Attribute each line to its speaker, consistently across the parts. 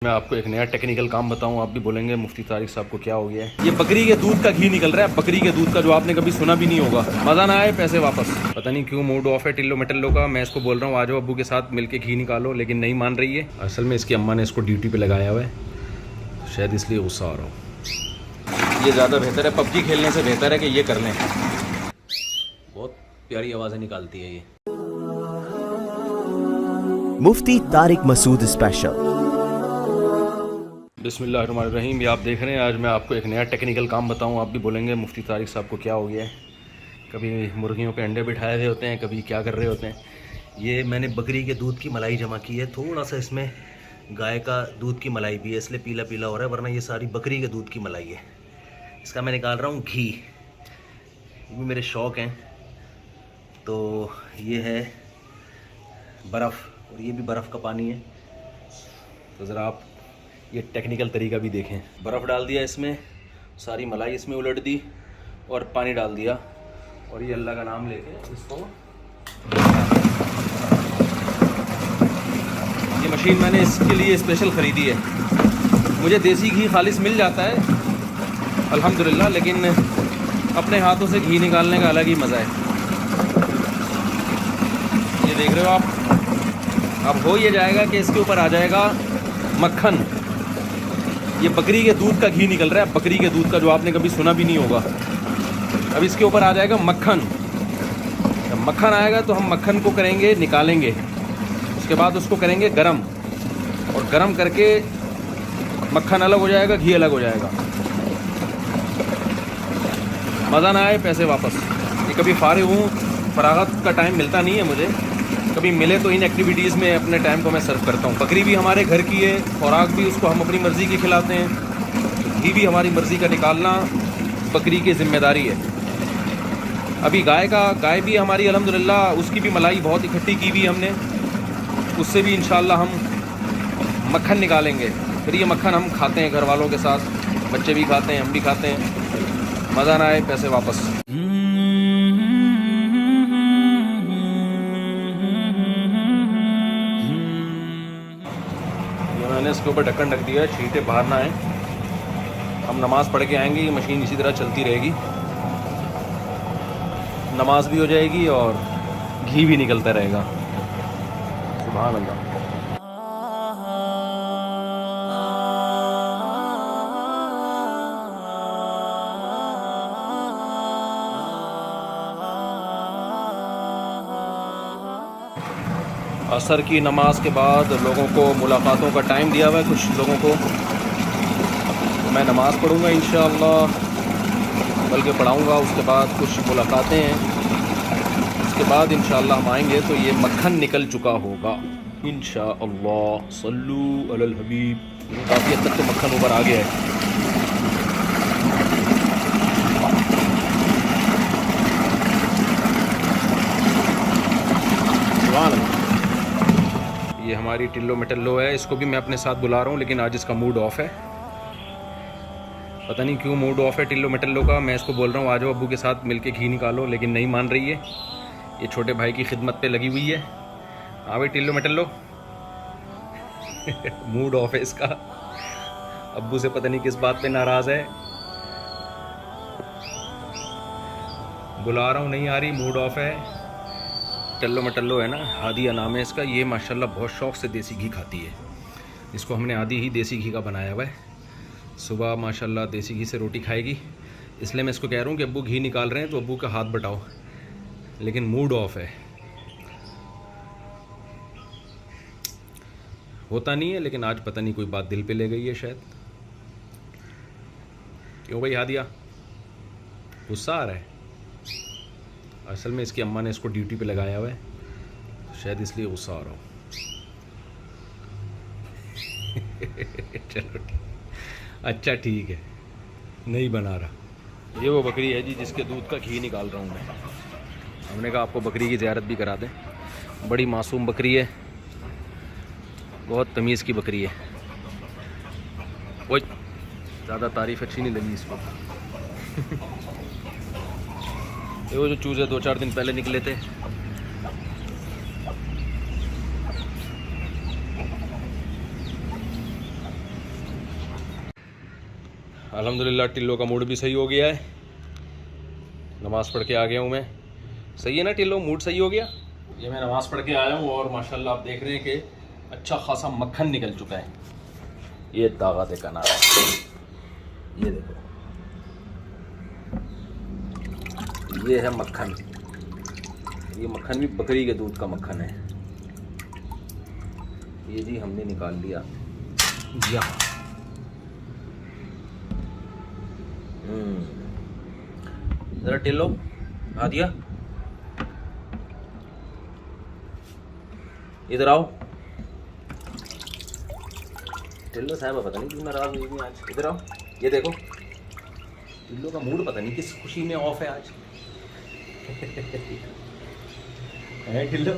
Speaker 1: मैं आपको एक नया टेक्निकल काम बताऊं, आप भी बोलेंगे मुफ्ती तारिक साहब को क्या हो गया है। ये बकरी के दूध का घी निकल रहा है, बकरी के दूध का, जो आपने कभी सुना भी नहीं होगा। मज़ा ना आए पैसे वापस। पता नहीं क्यों मूड ऑफ है टिल्लो मटल्लो का। मैं इसको बोल रहा हूँ आ जाओ अब्बू के साथ मिलके घी निकालो, लेकिन नहीं मान रही है। असल में इसकी अम्मा ने इसको ड्यूटी पर लगाया हुआ है, शायद इसलिए गुस्सा आ रहा हो। ये ज़्यादा बेहतर है, पबजी खेलने से बेहतर है कि ये कर लें। बहुत प्यारी आवाज़ें निकालती है ये।
Speaker 2: मुफ्ती तारिक मसूद स्पेशल।
Speaker 1: बिस्मिल्लाहिर्रहमानिर्रहीम। ये आप देख रहे हैं, आज मैं आपको एक नया टेक्निकल काम बताऊं, आप भी बोलेंगे मुफ्ती तारिक साहब को क्या हो गया है। कभी मुर्गियों पे अंडे बिठाए हुए होते हैं, कभी क्या कर रहे होते हैं। ये मैंने बकरी के दूध की मलाई जमा की है, थोड़ा सा इसमें गाय का दूध की मलाई भी है, इसलिए पीला पीला हो रहा है, वरना ये सारी बकरी के दूध की मलाई है। इसका मैं निकाल रहा हूँ घी। ये भी मेरे शौक़ हैं। तो ये है बर्फ़, और ये भी बर्फ़ का पानी है। तो ज़रा आप ये टेक्निकल तरीका भी देखें। बर्फ़ डाल दिया इसमें, सारी मलाई इसमें उलट दी और पानी डाल दिया, और ये अल्लाह का नाम लेके इसको, ये मशीन मैंने इसके लिए स्पेशल ख़रीदी है। मुझे देसी घी खालिस मिल जाता है अल्हम्दुलिल्लाह, लेकिन अपने हाथों से घी निकालने का अलग ही मज़ा है। ये देख रहे हो आप, अब हो ये जाएगा कि इसके ऊपर आ जाएगा मक्खन। ये बकरी के दूध का घी निकल रहा है, बकरी के दूध का, जो आपने कभी सुना भी नहीं होगा। अब इसके ऊपर आ जाएगा मक्खन। जब मक्खन आएगा तो हम मक्खन को करेंगे, निकालेंगे, उसके बाद उसको करेंगे गरम, और गरम करके मक्खन अलग हो जाएगा, घी अलग हो जाएगा। मज़ा ना आए पैसे वापस। ये कभी फारिग हूँ, फरागत का टाइम मिलता नहीं है मुझे, कभी मिले तो इन एक्टिविटीज़ में अपने टाइम को मैं सर्व करता हूँ। बकरी भी हमारे घर की है, खुराक भी उसको हम अपनी मर्ज़ी की खिलाते हैं, तो घी भी हमारी मर्ज़ी का निकालना बकरी की ज़िम्मेदारी है। अभी गाय भी हमारी अल्हम्दुलिल्लाह, उसकी भी मलाई बहुत इकट्ठी की हुई हमने, उससे भी इंशाअल्लाह हम मक्खन निकालेंगे। फिर ये मक्खन हम खाते हैं घर वालों के साथ, बच्चे भी खाते हैं, हम भी खाते हैं। मज़ा ना आए पैसे वापस। मैंने इसके ऊपर ढक्कन ढक दिया है, छींटे बाहर ना आए। हम नमाज़ पढ़ के आएंगे, ये मशीन इसी तरह चलती रहेगी, नमाज भी हो जाएगी और घी भी निकलता रहेगा। सुभान अल्लाह। असर की नमाज के बाद लोगों को मुलाकातों का टाइम दिया हुआ है कुछ लोगों को, तो मैं नमाज़ पढ़ूँगा इंशाअल्लाह, बल्कि पढ़ाऊँगा, उसके बाद कुछ मुलाकातें हैं, उसके बाद इंशाअल्लाह हम आएंगे तो ये मक्खन निकल चुका होगा इंशाअल्लाह। सल्लू अलल हबीब। काफ़ी हद तक तो मक्खन ऊपर आ गया है। सुभान अल्लाह। ये हमारी टिल्लो मटल्लो है, इसको भी मैं अपने साथ बुला रहा हूँ, लेकिन आज इसका मूड ऑफ है। पता नहीं क्यों मूड ऑफ है टिल्लो मटल्लो का। मैं इसको बोल रहा हूँ आ जाओ अब्बू के साथ मिलके घी निकालो, लेकिन नहीं मान रही है। ये छोटे भाई की खिदमत पे लगी हुई है। हाँ भाई टिल्लो मटल्लो मूड ऑफ है इसका, अब्बू से पता नहीं किस बात पे नाराज़ है। बुला रहा हूँ, नहीं आ रही, मूड ऑफ है। टिल्लो मटल्लो है ना, हादिया नाम है इसका। ये माशाल्लाह बहुत शौक़ से देसी घी खाती है। इसको हमने आधी ही देसी घी का बनाया हुआ है। सुबह माशाल्लाह देसी घी से रोटी खाएगी, इसलिए मैं इसको कह रहा हूँ कि अब्बू घी निकाल रहे हैं तो अब्बू का हाथ बटाओ, लेकिन मूड ऑफ है। होता नहीं है, लेकिन आज पता नहीं कोई बात दिल पे ले गई है शायद। क्यों भाई हादिया, गुस्सा आ रहा है? असल में इसकी अम्मा ने इसको ड्यूटी पे लगाया हुआ है, शायद इसलिए गुस्सा आ रहा हो। चलो अच्छा ठीक है, नहीं बना रहा। ये वो बकरी है जी जिसके दूध का घी निकाल रहा हूँ मैं। हमने कहा आपको बकरी की ज़ियारत भी करा दें। बड़ी मासूम बकरी है, बहुत तमीज़ की बकरी है। वो ज़्यादा तारीफ़ अच्छी नहीं लगी इसको। ये वो जो चूज़े 2-4 दिन पहले निकले थे, अल्हम्दुलिल्लाह टिल्लो का मूड भी सही हो गया है। नमाज़ पढ़ के आ गया हूँ मैं। सही है ना टिल्लो, मूड सही हो गया। ये मैं नमाज़ पढ़ के आया हूँ और माशाल्लाह आप देख रहे हैं कि अच्छा खासा मक्खन निकल चुका है। ये ताकत है कनार, ये देखो, ये है मक्खन। ये मक्खन भी बकरी के दूध का मक्खन है। ये जी हमने निकाल लिया यहाँ। जरा टिल्लो आ दिया, इधर आओ। टिल्लो साहब पता नहीं क्यों नाराज हुई भी आज। इधर आओ, ये देखो टिल्लो का मूड पता नहीं किस खुशी में ऑफ है आज। है टिल्लो,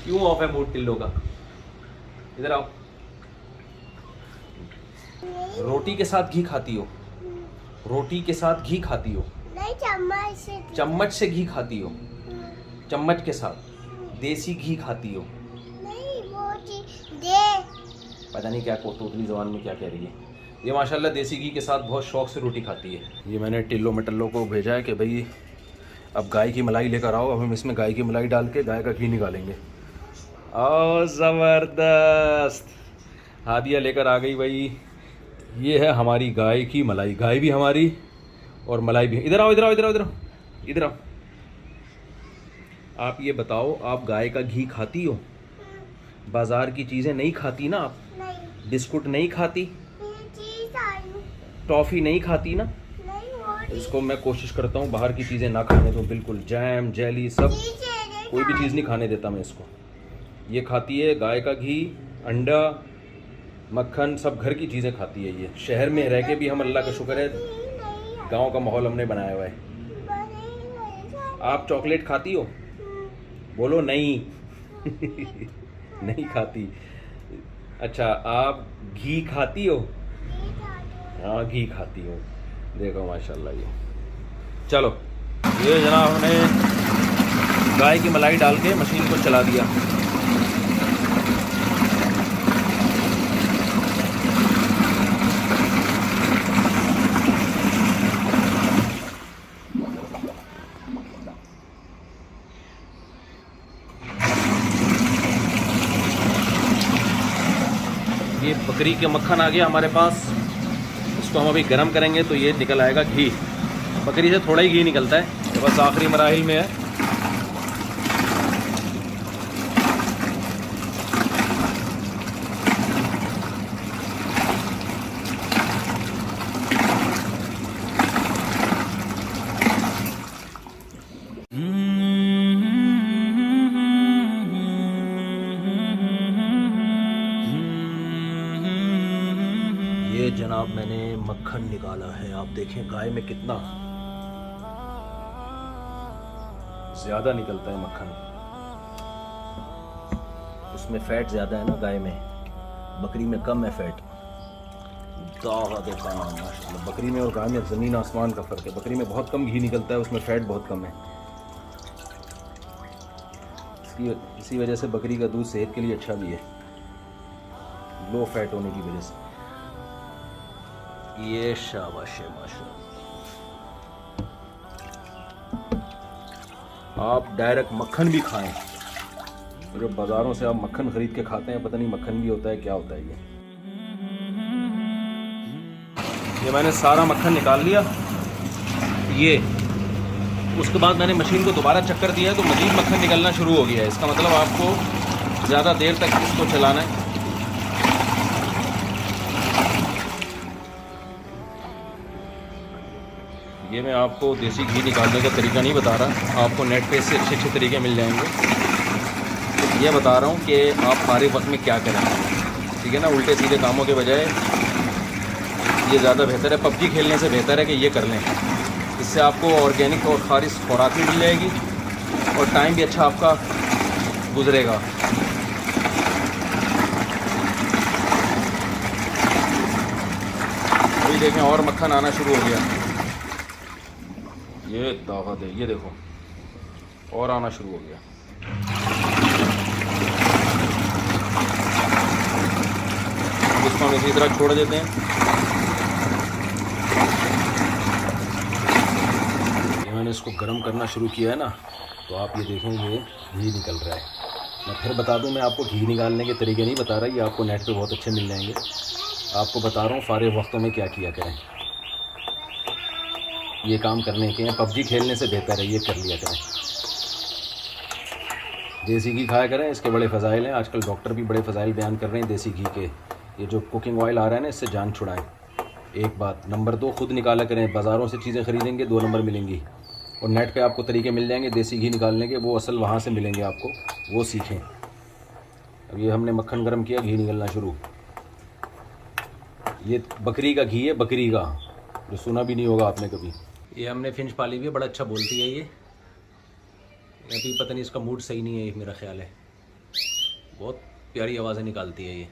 Speaker 1: क्यों ऑफ है मूड टिल्लो का? इधर आओ। रोटी के साथ घी खाती हो? रोटी के साथ घी खाती हो?
Speaker 3: नहीं,
Speaker 1: चम्मच से घी खाती हो? चम्मच के साथ देसी घी खाती हो?
Speaker 3: नहीं, वो दे।
Speaker 1: पता नहीं क्या तोतली ज़बान में क्या कह रही है। ये माशाल्लाह देसी घी के साथ बहुत शौक से रोटी खाती है। ये मैंने टिल्लो मटल्लो को भेजा है कि भाई अब गाय की मलाई लेकर आओ। अब हम इसमें गाय की मलाई डाल के गाय का घी निकालेंगे। और ज़बरदस्त, हादिया लेकर आ गई भाई। ये है हमारी गाय की मलाई। गाय भी हमारी और मलाई भी। इधर आओ, इधर आओ, इधर आओ, इधर आओ, इधर आओ। आप ये बताओ, आप गाय का घी खाती हो? बाज़ार की चीज़ें नहीं खाती ना आप?
Speaker 3: नहीं,
Speaker 1: बिस्कुट नहीं खाती?
Speaker 3: ये चीज आई।
Speaker 1: टॉफ़ी नहीं खाती ना?
Speaker 3: नहीं, वो
Speaker 1: इसको मैं कोशिश करता हूँ बाहर की चीज़ें ना खाने दूँ, बिल्कुल जैम जेली सब, कोई भी चीज़ नहीं खाने देता मैं इसको। ये खाती है गाय का घी, अंडा, मक्खन, सब घर की चीज़ें खाती है ये। शहर में रह के भी हम अल्लाह का शुक्र है गांव का माहौल हमने बनाया हुआ है। आप चॉकलेट खाती हो? बोलो नहीं। नहीं खाती। अच्छा, आप घी खाती हो? हाँ घी खाती हो। देखो माशाल्लाह। ये चलो, ये जनाब हमने गाय की मलाई डाल के मशीन को चला दिया। ये बकरी के मक्खन आ गया हमारे पास। इसको हम अभी गर्म करेंगे तो ये निकल आएगा घी। बकरी से थोड़ा ही घी निकलता है, तो बस आखिरी मराहिल में है। ये जनाब मैंने मक्खन निकाला है। आप देखें गाय में कितना ज़्यादा निकलता है मक्खन। उसमें फ़ैट ज़्यादा है ना गाय में, बकरी में कम है फ़ैट। दागा देखा ना माशाल्लाह, बकरी में और गाय में ज़मीन आसमान का फ़र्क है। बकरी में बहुत कम घी निकलता है, उसमें फ़ैट बहुत कम है। इसी वजह से बकरी का दूध सेहत के लिए अच्छा भी है, लो फैट होने की वजह से। ये शाबाश है माशाल्लाह। आप डायरेक्ट मक्खन भी खाएं। जो बाज़ारों से आप मक्खन ख़रीद के खाते हैं, पता नहीं मक्खन भी होता है क्या होता है ये मैंने सारा मक्खन निकाल लिया। ये उसके बाद मैंने मशीन को दोबारा चक्कर दिया है तो मज़ीद मक्खन निकलना शुरू हो गया है। इसका मतलब आपको ज़्यादा देर तक इसको चलाना है। ये मैं आपको देसी घी निकालने का तरीका नहीं बता रहा, आपको नेट पे से अच्छे अच्छे तरीके मिल जाएंगे। तो ये बता रहा हूँ कि आप फारिग वक्त में क्या करें, ठीक है ना। उल्टे सीधे कामों के बजाय ये ज़्यादा बेहतर है। पबजी खेलने से बेहतर है कि ये कर लें। इससे आपको ऑर्गेनिक और खारिश खुराक भी मिल जाएगी और टाइम भी अच्छा आपका गुजरेगा। अभी देखें और मक्खन आना शुरू हो गया। ये दावत है, ये देखो और आना शुरू हो गया। इसको हम इसी तरह छोड़ देते हैं। इसको गर्म करना शुरू किया है ना, तो आप ये देखें ये घी निकल रहा है। मैं फिर बता दूं, मैं आपको घी निकालने के तरीके नहीं बता रहा, ये आपको नेट पे बहुत अच्छे मिल जाएंगे। आपको बता रहा हूँ फारिग वक्तों में क्या किया करें, ये काम करने के हैं। पबजी खेलने से बेहतर है ये कर लिया करें। देसी घी खाया करें, इसके बड़े फ़ज़ाइल हैं। आजकल डॉक्टर भी बड़े फ़ज़ाइल बयान कर रहे हैं देसी घी के। ये जो कुकिंग ऑयल आ रहा है ना, इससे जान छुड़ाएं, एक बात। नंबर 2, ख़ुद निकाला करें। बाज़ारों से चीज़ें ख़रीदेंगे 2 नंबर मिलेंगी, और नेट पे आपको तरीके मिल जाएंगे देसी घी निकालने के, वो असल वहाँ से मिलेंगे आपको, वो सीखें। अब ये हमने मक्खन गर्म किया, घी निकलना शुरू। ये बकरी का घी है, बकरी का, जो सुना भी नहीं होगा आपने कभी। ये हमने फिंच पाली हुई है, बड़ा अच्छा बोलती है ये। अभी पता नहीं इसका मूड सही नहीं है, मेरा ख्याल है। बहुत प्यारी आवाज़ें निकालती है ये।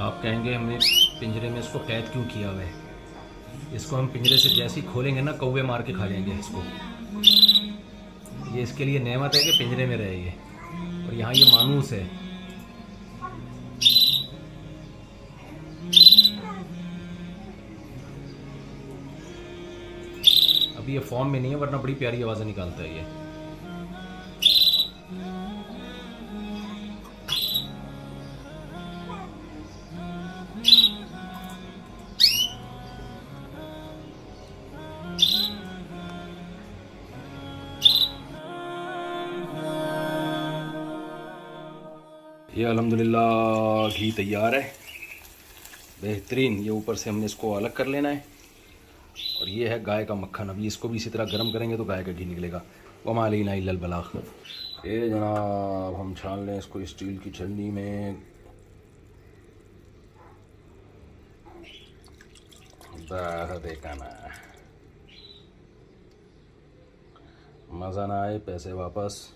Speaker 1: आप कहेंगे हमने पिंजरे में इसको कैद क्यों किया हुआ है? इसको हम पिंजरे से जैसे ही खोलेंगे ना, कौवे मार के खा जाएंगे इसको। ये इसके लिए नेमत है कि पिंजरे में रहे ये, और यहाँ ये मानूस है। अभी ये फॉर्म में नहीं है, वरना बड़ी प्यारी आवाज़ें निकालता है ये। ये अल्हम्दुलिल्लाह घी तैयार है, बेहतरीन। ये ऊपर से हमने इसको अलग कर लेना है। और ये है गाय का मक्खन। अभी इसको भी इसी तरह गर्म करेंगे तो गाय का घी निकलेगा। वमा अलैना इल्लल बलाग। ये जनाब हम छान लें इसको स्टील की छलनी में। देखा ना, मज़ा ना आए पैसे वापस।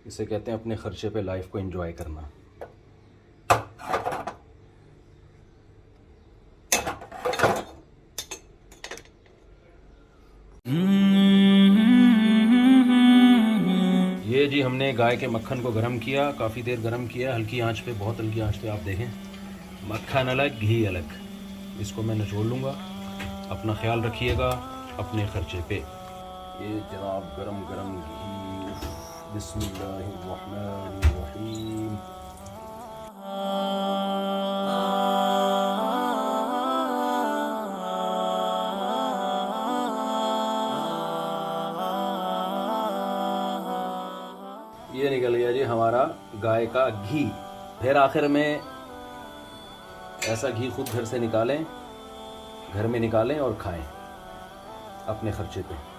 Speaker 1: इसे कहते हैं अपने ख़र्चे पे लाइफ को एंजॉय करना। ये जी हमने गाय के मक्खन को गरम किया, काफ़ी देर गरम किया, हल्की आंच पे, बहुत हल्की आंच पे। आप देखें मक्खन अलग घी अलग। इसको मैं निचोड़ लूँगा। अपना ख्याल रखिएगा अपने ख़र्चे पे। ये जनाब गरम गरम घी। बिस्मिल्लाहिर्रहमानिर्रहीम। ये निकल गया जी हमारा गाय का घी। फिर आखिर में ऐसा घी खुद घर से निकालें, घर में निकालें और खाएं अपने खर्चे पे।